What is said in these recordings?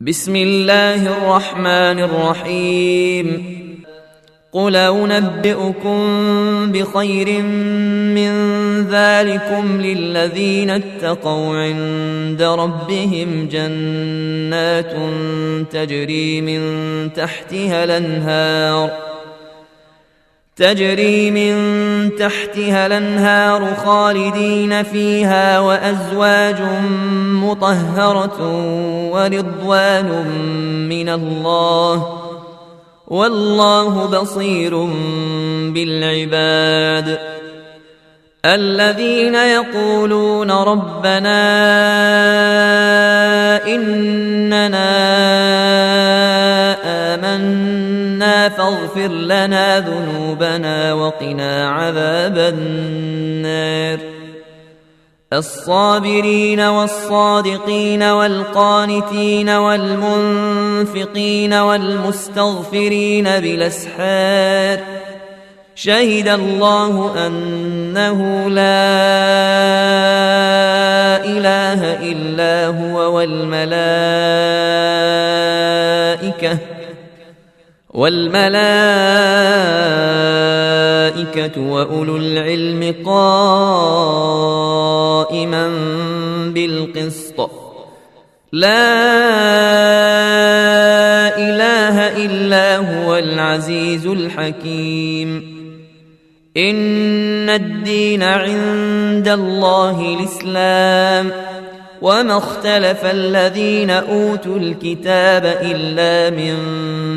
بسم الله الرحمن الرحيم. قل أنبئكم بخير من ذلكم للذين اتقوا عند ربهم جنات تجري من تحتها الأنهار خالدين فيها وأزواج مطهرة ورضوان من الله والله بصير بالعباد. الذين يقولون ربنا إننا آمنا فاغفر لنا ذنوبنا وقنا عذاب النار. الصابرين والصادقين والقانتين والمنفقين والمستغفرين بالأسحار شهد الله أنه لا إله إلا هو والملائكة وأولو العلم قائما بالقسط. لا إله إلا هو العزيز الحكيم. إن الدين عند الله الإسلام وما اختلف الذين أوتوا الكتاب إلا من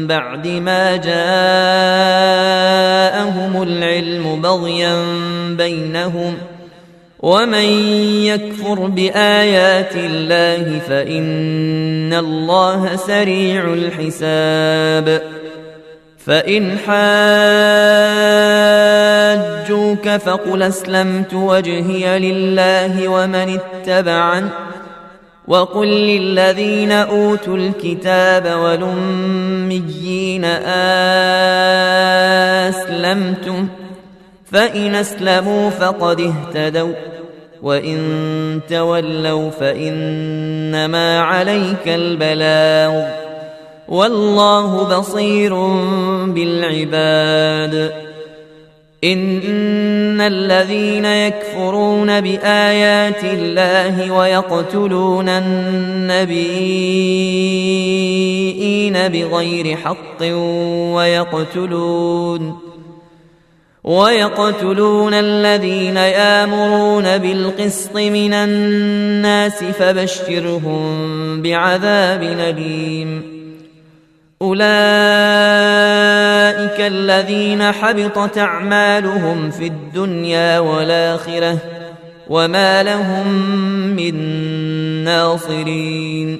بعد ما جاءهم العلم بغيا بينهم ومن يكفر بآيات الله فإن الله سريع الحساب. فإن حاجوك فقل أسلمت وجهي لله ومن اتبعني وقل للذين أوتوا الكتاب والأميين أسلمتم فإن أسلموا فقد اهتدوا وإن تولوا فإنما عليك البلاغ والله بصير بالعباد. إن الذين يكفرون بآيات الله ويقتلون النبيين بغير حق ويقتلون الذين يأمرون بالقسط من الناس فبشرهم بعذاب أليم. أولئك الذين حبطت أعمالهم في الدنيا والآخرة وما لهم من ناصرين.